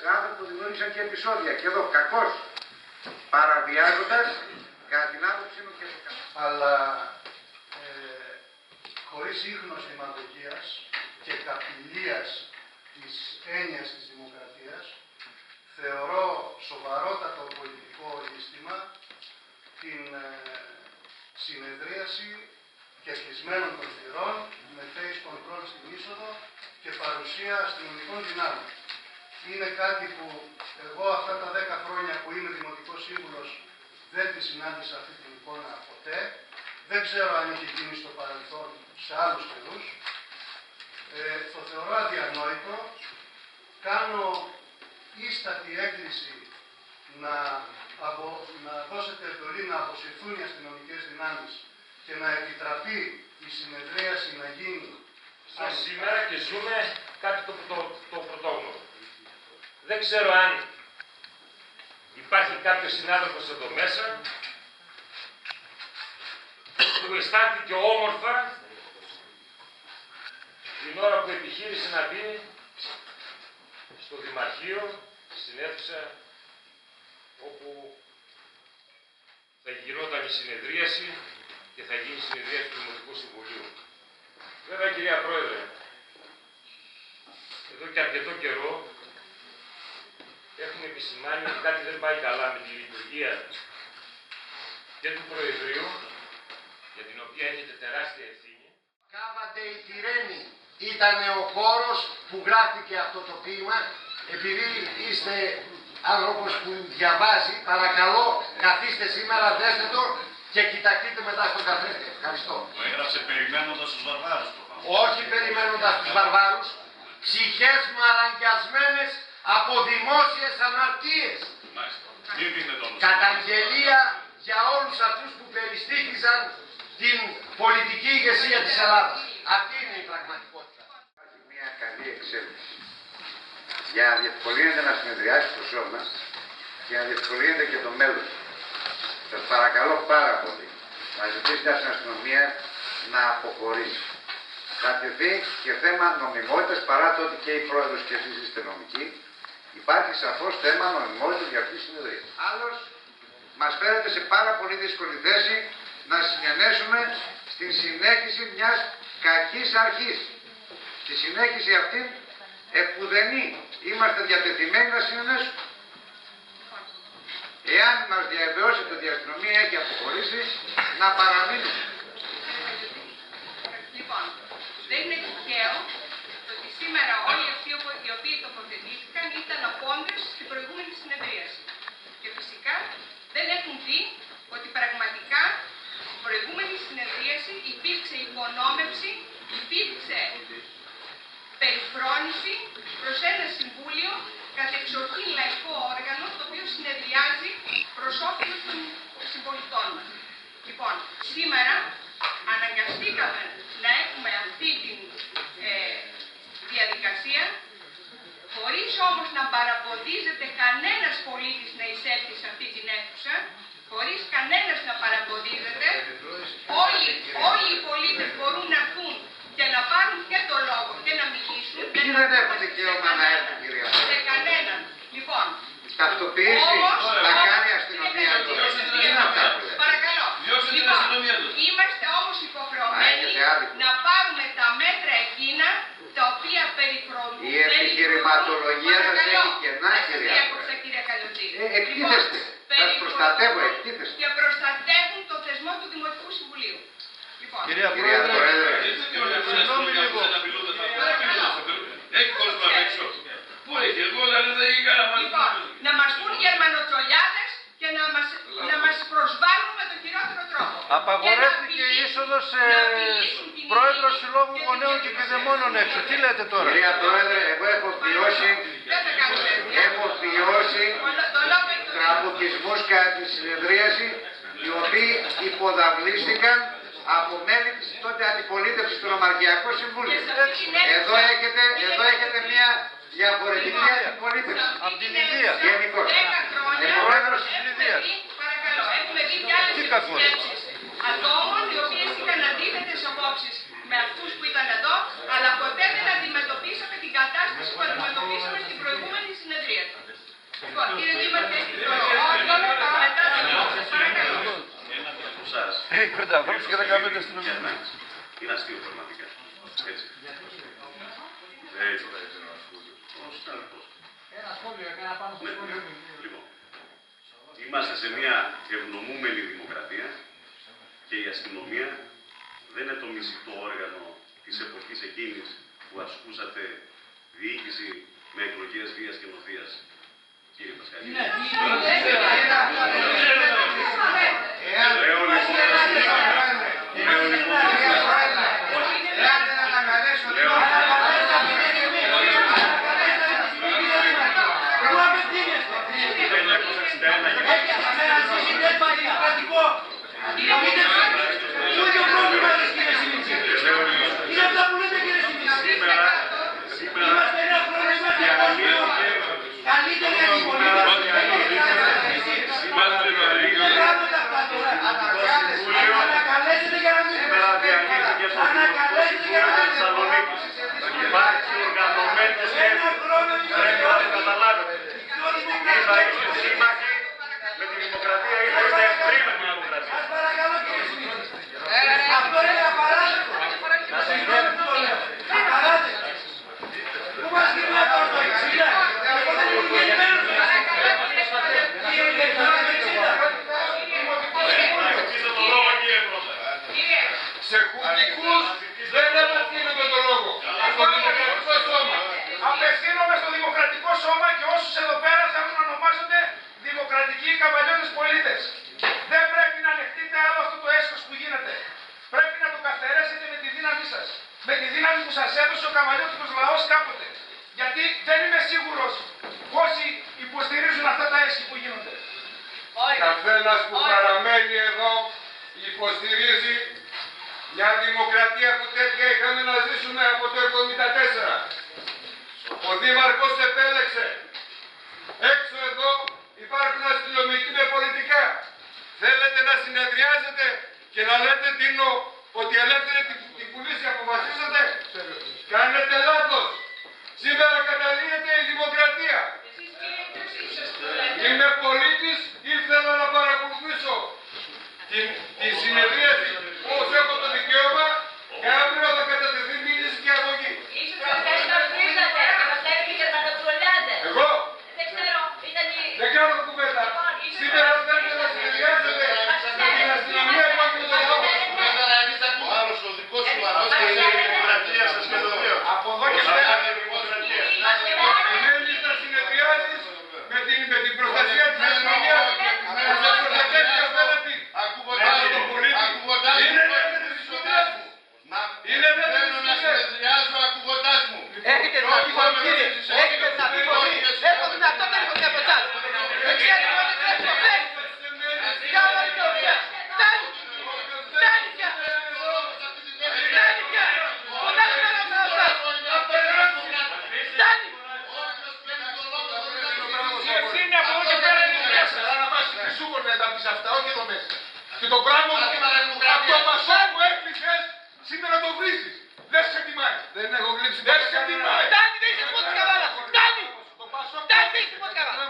συνάδελφοι που δημιούργησαν και επεισόδια. Και εδώ κακώς παραβιάζοντας, κατά την άποψή μου και το αλλά χωρίς ίχνος δημαγωγίας και καπηλείας της έννοιας της δημοκρατίας, θεωρώ σοβαρότατο πολιτικό ορίστημα την συνεδρίαση και κλεισμένων των θυρών με face control στην είσοδο και παρουσία αστυνομικών δυνάμεων. Είναι κάτι που εγώ αυτά τα 10 χρόνια που είμαι δημοτικός σύμβουλος δεν τη συνάντησα αυτή την εικόνα ποτέ. Δεν ξέρω αν είχε γίνει στο παρελθόν σε άλλους καιρούς. Το θεωρώ αδιανόητο. Κάνω ίστατη έκκληση να δώσετε εντολή να αποσυρθούν οι αστυνομικές δυνάμεις και να επιτραπεί η συνεδρίαση να γίνει. Σήμερα και ζούμε κάτι το πρωτόγνωρο. Δεν ξέρω αν υπάρχει κάποιος συνάδελφος εδώ μέσα που αισθάνθηκε όμορφα την ώρα που επιχείρησε να μπει στο Δημαρχείο, στην αίθουσα όπου θα γινόταν η συνεδρίαση και θα γίνει η συνεδρίαση του Δημοτικού Συμβουλίου. Βέβαια, κυρία Πρόεδρε, εδώ και αρκετό καιρό έχουμε επισημάνει ότι κάτι δεν πάει καλά με τη λειτουργία και του Προεδρείου, για την οποία έχετε τεράστια ευθύνη. Κάποτε η Κυρένη ήταν ο χώρος που γράφτηκε αυτό το ποίημα. Επειδή είστε άνθρωπος που διαβάζει, παρακαλώ καθίστε σήμερα, δέστε το και κοιταχτείτε μετά στον καθρέφτη. Ευχαριστώ. Το έγραψε περιμένοντας τους βαρβάρους. Όχι περιμένοντας τους βαρβάρους, ψυχές μαραγιασμένες από δημόσιες αμαρτίες. Καταγγελία για όλους αυτούς που περιστήχιζαν την πολιτική ηγεσία της Ελλάδας. Αυτή είναι η πραγματικότητα. Υπάρχει μια καλή εξέλιξη για να διευκολύνεται να συνεδριάσει το σώμα και να διευκολύνεται και το μέλλον. Σας παρακαλώ πάρα πολύ να ζητήσετε στην αστυνομία να αποχωρήσει. Θα τεθεί και θέμα νομιμότητας, παρά το ότι και οι πρόεδρος και εσείς είστε νομικοί. Υπάρχει σαφώς θέμα νομιμότητας για αυτή τη συνεδρία. Άλλος, μας φέρετε σε πάρα πολύ δύσκολη θέση να συνενέσουμε στην συνέχιση μιας κακής αρχής. Στη συνέχιση αυτή, επουδενή είμαστε διατεθειμένοι να συνενέσουμε. Εάν μας διαβεβαιώσετε ότι η αστυνομία έχει αποχωρήσει, να παραμείνουμε. Λοιπόν, δεν είναι τυχαίο ότι σήμερα όλοι αυτοί οι οποίοι τοποθετήθηκαν ήταν απόντες στην προηγούμενη συνεδρίαση. Και φυσικά δεν έχουν δει ότι πραγματικά στην προηγούμενη συνεδρίαση υπήρξε υπονόμευση, υπήρξε περιφρόνηση προς ένα συμβούλιο κατεξοχήν λαϊκό όργανο το οποίο συνεδριάζει προς όφελος των συμπολιτών μας. Λοιπόν, σήμερα αναγκαστήκαμε να έχουμε αυτή τη διαδικασία χωρίς όμως να παραποδίζεται κανένας πολίτης να εισέλθει σε αυτή την αίθουσα, χωρίς κανένας να παραποδίζεται. Όλοι οι πολίτες μπορούν να έρθουν και να πάρουν και το λόγο και να μιλήσουν. Ποιοι δεν έχουν δικαίωμα να έρθουν, κυρία? Σε κανέναν. Λοιπόν, ταυτοποίηση θα κάνει η αστυνομία του. Είναι αυτά που λέτε. Παρακαλώ. Λοιπόν, είμαστε όμως υποχρεωμένοι να πάρουμε τα μέτρα εκείνα τα οποία περιφρονούν. Η επιχειρηματολογία σας έχει κενά, κυρία. Εκτίθεστε. Σας προστατεύω, εκτίθεστε. Και προστατεύουν το θεσμό του Δημοτικού Συμβουλίου. Λοιπόν, Κυρία Πρόεδρε, συγγνώμη λίγο. Έχει κόσμο απ' έξω. Πού έχει, εγώ δεν έχει κανένα. Λοιπόν, να μας πούν γερμανοτσολιάδες και να μας προσβάλλουν με τον χειρότερο τρόπο. απαγορεύτηκε η είσοδος σε πρόεδρο Συλλόγου Γονέων και Κηδεμόνων έξω. Τι λέτε τώρα? Κυρία Πρόεδρε, εγώ έχω βιώσει τραμπουκισμούς κατά τη συνεδρίαση, οι οποίοι υποδαβλίστηκαν από μέλη της τότε αντιπολίτευσης του Νομαρχιακού Συμβούλου. Εδώ έχετε μια διαφορετική αντιπολίτευση. Από την Ινδία. Γενικώς. Πρόεδρος της Ινδίας. Παρακαλώ, έχουμε δει και άλλες επισκέψεις ατόμων οι οποίες είχαν αντίθετες απόψεις με αυτούς που ήταν εδώ, αλλά ποτέ δεν αντιμετωπίσαμε την κατάσταση που αντιμετωπίσαμε στην προηγούμενη συνεδρία. 5 ανθρώπους και 15 αστυνομικούς. Είναι αστείο πραγματικά. Έτσι. Ένα σχόλιο, έκανα πάνω στο σχόλιο. Λοιπόν, είμαστε σε μια ευνομούμενη δημοκρατία και η αστυνομία δεν είναι το μισητό όργανο της εποχής εκείνης που ασκούσατε διοίκηση με εκλογές βίας και νοθείας. Κύριε Πασχαλίδη. Λέω υπάρχει οργανωμένη σχέση. Πρέπει να το καταλάβετε. Ή θα είστε σύμμαχοι με τη δημοκρατία ή θα είστε εχθροί με τη δημοκρατία. Αυτό είναι απαράδεκτο. Πού μας γυρνάει αυτό το 60. Εγώ δεν είμαι γεννημένος. Σε κουμπικούς δεν απευθύνομαι το λόγο. Στο Δημοκρατικό Σώμα. Απευθύνομαι στο Δημοκρατικό Σώμα και όσους εδώ πέρα θέλουν να ονομάζονται δημοκρατικοί ή καμπαλιώτες πολίτες. Δεν πρέπει να ανεχτείτε άλλο αυτό το έσχος που γίνεται. Πρέπει να το καθαρίσετε με τη δύναμή σας. Με τη δύναμη που σας έδωσε ο καμπαλιώτικος λαός κάποτε. Γιατί δεν είμαι σίγουρος πόσοι υποστηρίζουν αυτά τα έσχη που γίνονται. Καθένας που παραμένει εδώ υποστηρίζει μια δημοκρατία που τέτοια είχαμε να ζήσουμε από το 1974. Ο Δήμαρχος επέλεξε. Έξω εδώ υπάρχουν αστυνομικοί με πολιτικά. Θέλετε να συνεδριάζετε και να λέτε ότι ελεύθερη την πουλήση αποφασίσατε. Κάνετε λάθος. Σήμερα καταλύεται η δημοκρατία. Είμαι πολίτης, ήθελα να παρακολουθήσω τη συνεδρίαση όπως έχω το δικαίωμα και αύριο θα κατατεθεί μήνυση και αγωγή. Ίσως χθες τα βρίζατε και μας λέγατε και τα τρολιάτε. Εγώ Δεν ξέρω, ήταν η... δεν κάνω κουβέντα. Σήμερα θέλετε να συνεδριάσετε με την αστυνομία που έχει το λόγο. Άλλος ο δικός σου αυτός και η δημοκρατία σας και το δύο. Από εδώ και πέρα. Μένεις να συνεδριάζεις με την προστασία της αστυνομίας που θα προστατεύει απέναντι από τον πολίτη. Είναι ελεύθερη της κοινωνίας μου. Είναι ελεύθερη της κοινωνίας μου. Έχετε δυνατή φωνή, κύριε. Έχετε δυνατή φωνή. Έχω δυνατότητα να έχω από εσάς. Δεν ξέρετε πότε πρέπει το φέρει. Κάμε το πια. Φτάνει. Φτάνει πια. Φτάνει πια. Φωνάζω να κάνω εσάς. Φτάνει. Η ευθύνη από εδώ και πέρα είναι δική σας. Να πας στη Χρυσούγοννα να τα πεις αυτά, όχι εδώ μέσα. Και το πράγμα που από το πασό που έκλεισες, σήμερα το βρίζεις. Δεν σε τιμάει. Δεν έχω γλύψει. Δεν σε τιμάει. Φτάνει, δεν είσαι τίποτα καβάλα. Φτάνει. Το πασό Φτάνει, δεν είσαι τίποτα καβάλα.